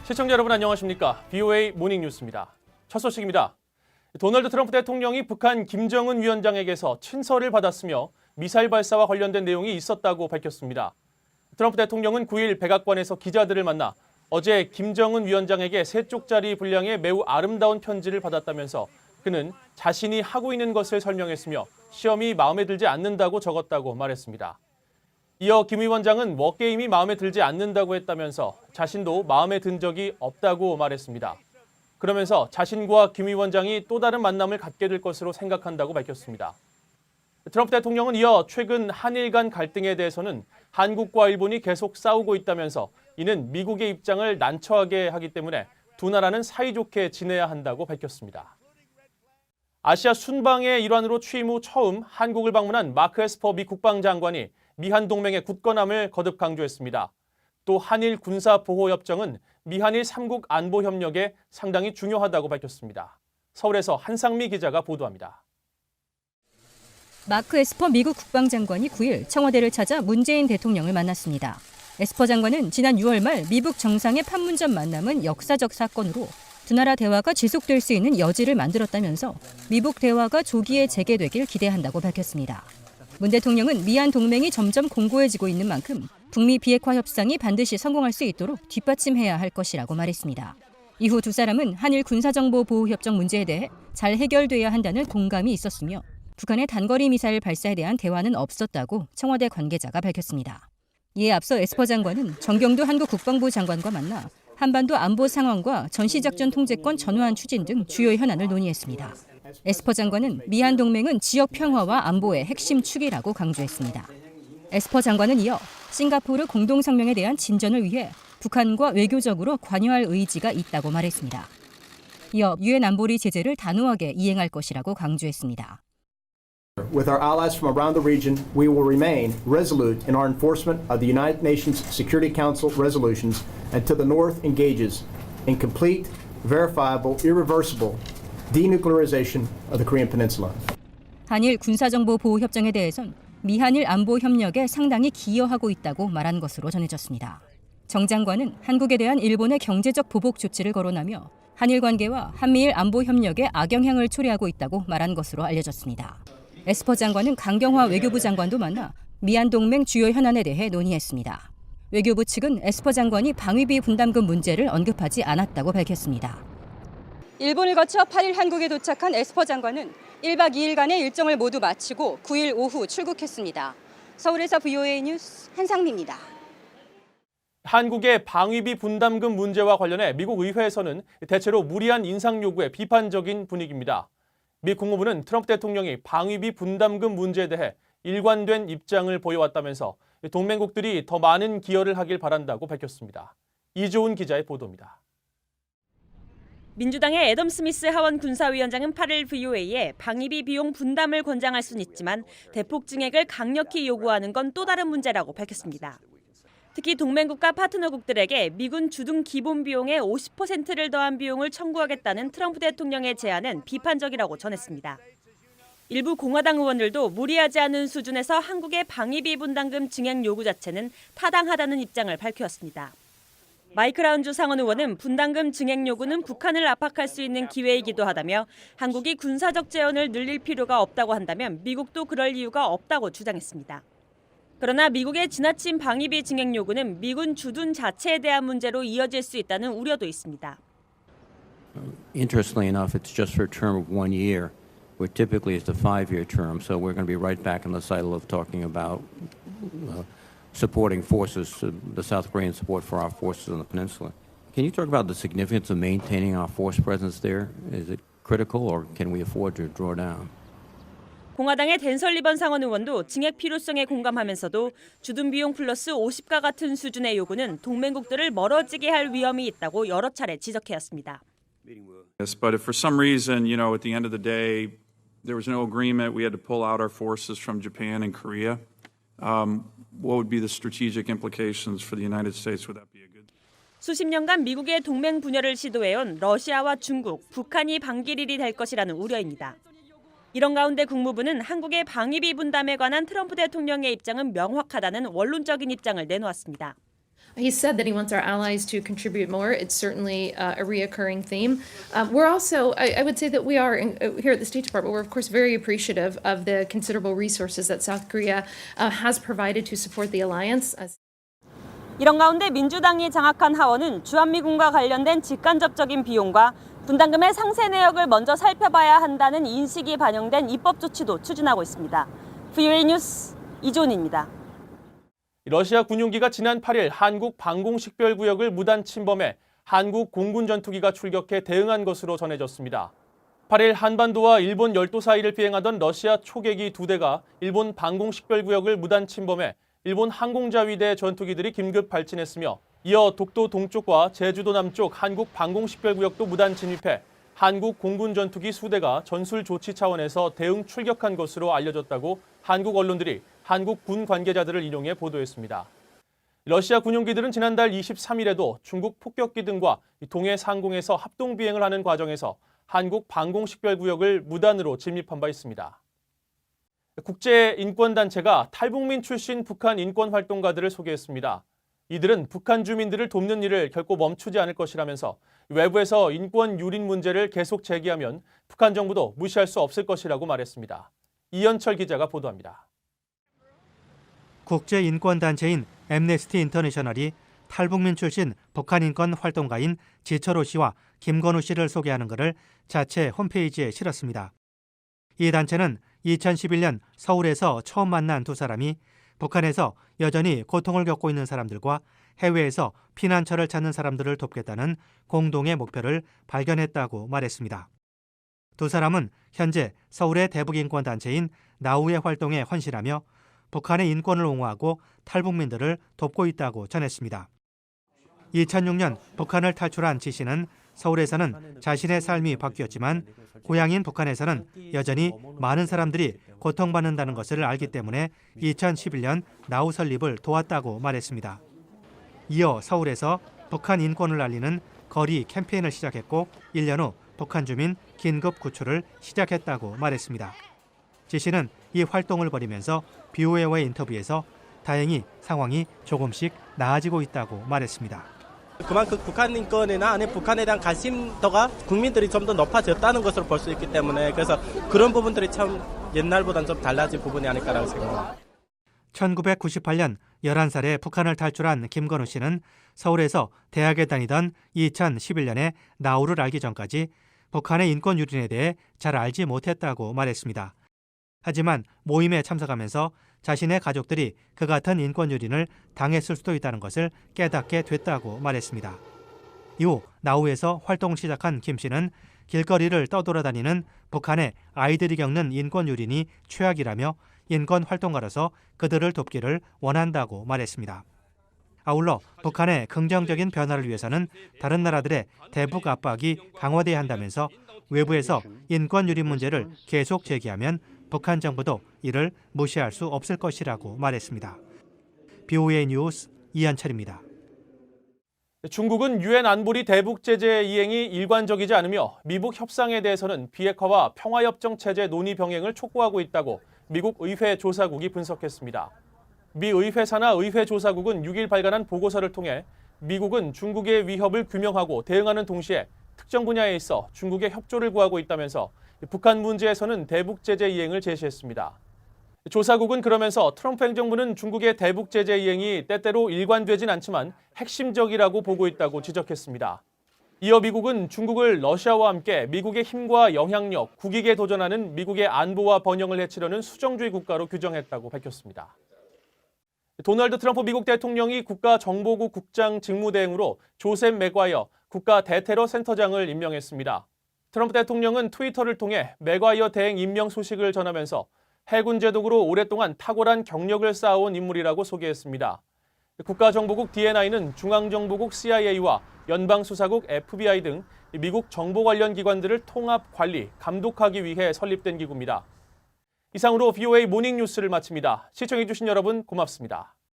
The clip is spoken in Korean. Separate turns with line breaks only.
시청자 여러분 안녕하십니까? BOA 모닝뉴스입니다. 첫 소식입니다. 도널드 트럼프 대통령이 북한 김정은 위원장에게서 친서를 받았으며 미사일 발사와 관련된 내용이 있었다고 밝혔습니다. 트럼프 대통령은 9일 백악관에서 기자들을 만나 어제 김정은 위원장에게 3쪽짜리 분량의 매우 아름다운 편지를 받았다면서 그는 자신이 하고 있는 것을 설명했으며 시험이 마음에 들지 않는다고 적었다고 말했습니다. 이어 김 위원장은 워게임이 마음에 들지 않는다고 했다면서 자신도 마음에 든 적이 없다고 말했습니다. 그러면서 자신과 김 위원장이 또 다른 만남을 갖게 될 것으로 생각한다고 밝혔습니다. 트럼프 대통령은 이어 최근 한일 간 갈등에 대해서는 한국과 일본이 계속 싸우고 있다면서 이는 미국의 입장을 난처하게 하기 때문에 두 나라는 사이좋게 지내야 한다고 밝혔습니다. 아시아 순방의 일환으로 취임 후 처음 한국을 방문한 마크 에스퍼 미 국방장관이 미한 동맹의 굳건함을 거듭 강조했습니다. 또 한일 군사보호협정은 미한일 3국 안보협력에 상당히 중요하다고 밝혔습니다. 서울에서 한상미 기자가 보도합니다.
마크 에스퍼 미국 국방장관이 9일 청와대를 찾아 문재인 대통령을 만났습니다. 에스퍼 장관은 지난 6월 말 미국 정상의 판문점 만남은 역사적 사건으로 두 나라 대화가 지속될 수 있는 여지를 만들었다면서 미국 대화가 조기에 재개되길 기대한다고 밝혔습니다. 문 대통령은 미한 동맹이 점점 공고해지고 있는 만큼 북미 비핵화 협상이 반드시 성공할 수 있도록 뒷받침해야 할 것이라고 말했습니다. 이후 두 사람은 한일 군사정보보호협정 문제에 대해 잘 해결돼야 한다는 공감이 있었으며 북한의 단거리 미사일 발사에 대한 대화는 없었다고 청와대 관계자가 밝혔습니다. 이에 앞서 에스퍼 장관은 정경도 한국 국방부 장관과 만나 한반도 안보 상황과 전시작전 통제권 전환 추진 등 주요 현안을 논의했습니다. 에스퍼 장관은 미한 동맹은 지역 평화와 안보의 핵심 축이라고 강조했습니다. 에스퍼 장관은 이어 싱가포르 공동성명에 대한 진전을 위해 북한과 외교적으로 관여할 의지가 있다고 말했습니다. 이어 유엔 안보리 제재를 단호하게 이행할 것이라고 강조했습니다.
With our allies from around the region, we will remain resolute in our enforcement of the United Nations Security Council resolutions and to the North engages in complete, verifiable, irreversible denuclearization of the Korean Peninsula.
한일 군사정보보호협정에 대해선 미한일 안보 협력에 상당히 기여하고 있다고 말한 것으로 전해졌습니다. 정 장관은 한국에 대한 일본의 경제적 보복 조치를 거론하며 한일 관계와 한미일 안보 협력에 악영향을 초래하고 있다고 말한 것으로 알려졌습니다. 에스퍼 장관은 강경화 외교부 장관도 만나 미한 동맹 주요 현안에 대해 논의했습니다. 외교부 측은 에스퍼 장관이 방위비 분담금 문제를 언급하지 않았다고 밝혔습니다. 일본을 거쳐 8일 한국에 도착한 에스퍼 장관은 1박 2일간의 일정을 모두 마치고 9일 오후 출국했습니다. 서울에서 BOA 뉴스 한상미입니다.
한국의 방위비 분담금 문제와 관련해 미국 의회에서는 대체로 무리한 인상 요구에 비판적인 분위기입니다. 미 국무부는 트럼프 대통령이 방위비 분담금 문제에 대해 일관된 입장을 보여왔다면서 동맹국들이 더 많은 기여를 하길 바란다고 밝혔습니다. 이조은 기자의 보도입니다.
민주당의 애덤 스미스 하원 군사위원장은 8일 VOA에 방위비 비용 분담을 권장할 수는 있지만 대폭 증액을 강력히 요구하는 건 또 다른 문제라고 밝혔습니다. 특히 동맹국과 파트너국들에게 미군 주둔 기본 비용의 50%를 더한 비용을 청구하겠다는 트럼프 대통령의 제안은 비판적이라고 전했습니다. 일부 공화당 의원들도 무리하지 않은 수준에서 한국의 방위비 분담금 증액 요구 자체는 타당하다는 입장을 밝혔습니다. 마이크 라운주 상원 의원은 분담금 증액 요구는 북한을 압박할 수 있는 기회이기도 하다며 한국이 군사적 재원을 늘릴 필요가 없다고 한다면 미국도 그럴 이유가 없다고 주장했습니다. 그러나 미국의 지나친 방위비 증액 요구는 미군 주둔 자체에 대한 문제로 이어질 수 있다는 우려도 있습니다.
Interestingly enough, it's just for a term of 1 year, where typically it's a 5-year term. So we're going to be right back in the cycle of talking about supporting forces, the South Korean support for our forces on the peninsula. Can you talk about the significance of maintaining our force presence there? Is it critical, or can we afford to draw down?
공화당의 댄 설리번 상원 의원도 증액 필요성에 공감하면서도 주둔 비용 플러스 50과 같은 수준의 요구는 동맹국들을 멀어지게 할 위험이 있다고 여러 차례 지적해왔습니다.
Yes, but if for some reason, at the end of the day, there was no agreement, we had to pull out our forces from Japan and Korea, what would be the strategic implications for the United States? Would that be a good?
수십 년간 미국의 동맹 분열을 시도해온 러시아와 중국, 북한이 반기릴이 될 것이라는 우려입니다. 이런 가운데 국무부는 한국의 방위비 분담에 관한 트럼프 대통령의 입장은 명확하다는 원론적인 입장을 내놓았습니다.
He said that he wants our allies to contribute more. It's certainly a reoccurring theme. We're also, I would say that we are, here at the State Department, we're of course very appreciative of the considerable resources that South Korea has provided to support the alliance.
이런 가운데 민주당이 장악한 하원은 주한미군과 관련된 직간접적인 비용과 분담금의 상세 내역을 먼저 살펴봐야 한다는 인식이 반영된 입법 조치도 추진하고 있습니다. VOA 뉴스 이존입니다.
러시아 군용기가 지난 8일 한국 방공식별구역을 무단 침범해 한국 공군 전투기가 출격해 대응한 것으로 전해졌습니다. 8일 한반도와 일본 열도 사이를 비행하던 러시아 초계기 2대가 일본 방공식별구역을 무단 침범해 일본 항공자위대 전투기들이 긴급 발진했으며 이어 독도 동쪽과 제주도 남쪽 한국 방공식별구역도 무단 진입해 한국 공군 전투기 수대가 전술 조치 차원에서 대응 출격한 것으로 알려졌다고 한국 언론들이 한국 군 관계자들을 인용해 보도했습니다. 러시아 군용기들은 지난달 23일에도 중국 폭격기 등과 동해 상공에서 합동 비행을 하는 과정에서 한국 방공식별구역을 무단으로 침입한 바 있습니다. 국제인권단체가 탈북민 출신 북한 인권활동가들을 소개했습니다. 이들은 북한 주민들을 돕는 일을 결코 멈추지 않을 것이라면서 외부에서 인권 유린 문제를 계속 제기하면 북한 정부도 무시할 수 없을 것이라고 말했습니다. 이현철 기자가 보도합니다.
국제인권단체인 앰네스티 인터내셔널이 탈북민 출신 북한 인권 활동가인 지철호 씨와 김건우 씨를 소개하는 것을 자체 홈페이지에 실었습니다. 이 단체는 2011년 서울에서 처음 만난 두 사람이 북한에서 여전히 고통을 겪고 있는 사람들과 해외에서 피난처를 찾는 사람들을 돕겠다는 공동의 목표를 발견했다고 말했습니다. 두 사람은 현재 서울의 대북인권단체인 나우의 활동에 헌신하며 북한의 인권을 옹호하고 탈북민들을 돕고 있다고 전했습니다. 2006년 북한을 탈출한 지 씨는 서울에서는 자신의 삶이 바뀌었지만 고향인 북한에서는 여전히 많은 사람들이 고통받는다는 것을 알기 때문에 2011년 나우 설립을 도왔다고 말했습니다. 이어 서울에서 북한 인권을 알리는 거리 캠페인을 시작했고 1년 후 북한 주민 긴급 구출을 시작했다고 말했습니다. 지 씨는 이 활동을 벌이면서 BOA와의 인터뷰에서 다행히 상황이 조금씩 나아지고 있다고 말했습니다.
그만큼 북한 인권이나 아니 북한에 대한 관심도가 국민들이 좀 더 높아졌다는 것으로 볼 수 있기 때문에 그래서 그런 부분들이 참 옛날보다는 좀 달라진 부분이 아닐까라고 생각합니다.
1998년 11살에 북한을 탈출한 김건우 씨는 서울에서 대학에 다니던 2011년에 나우를 알기 전까지 북한의 인권 유린에 대해 잘 알지 못했다고 말했습니다. 하지만 모임에 참석하면서 자신의 가족들이 그 같은 인권 유린을 당했을 수도 있다는 것을 깨닫게 됐다고 말했습니다. 이후 나우에서 활동을 시작한 김 씨는 길거리를 떠돌아다니는 북한의 아이들이 겪는 인권 유린이 최악이라며 인권 활동가로서 그들을 돕기를 원한다고 말했습니다. 아울러 북한의 긍정적인 변화를 위해서는 다른 나라들의 대북 압박이 강화돼야 한다면서 외부에서 인권 유린 문제를 계속 제기하면 북한 정부도 이를 무시할 수 없을 것이라고 말했습니다. BOA 뉴스 이현철입니다.
중국은 유엔 안보리 대북 제재 이행이 일관적이지 않으며 미북 협상에 대해서는 비핵화와 평화협정 체제 논의 병행을 촉구하고 있다고 미국 의회 조사국이 분석했습니다. 미 의회사나 의회 조사국은 6일 발간한 보고서를 통해 미국은 중국의 위협을 규명하고 대응하는 동시에 특정 분야에 있어 중국의 협조를 구하고 있다면서 북한 문제에서는 대북 제재 이행을 제시했습니다. 조사국은 그러면서 트럼프 행정부는 중국의 대북 제재 이행이 때때로 일관되진 않지만 핵심적이라고 보고 있다고 지적했습니다. 이어 미국은 중국을 러시아와 함께 미국의 힘과 영향력, 국익에 도전하는 미국의 안보와 번영을 해치려는 수정주의 국가로 규정했다고 밝혔습니다. 도널드 트럼프 미국 대통령이 국가정보국 국장 직무대행으로 조셉 맥과이어 국가 대테러 센터장을 임명했습니다. 트럼프 대통령은 트위터를 통해 맥과이어 대행 임명 소식을 전하면서 해군 제독으로 오랫동안 탁월한 경력을 쌓아온 인물이라고 소개했습니다. 국가정보국 DNI는 중앙정보국 CIA와 연방수사국 FBI 등 미국 정보 관련 기관들을 통합 관리, 감독하기 위해 설립된 기구입니다. 이상으로 VOA 모닝뉴스를 마칩니다. 시청해주신 여러분 고맙습니다.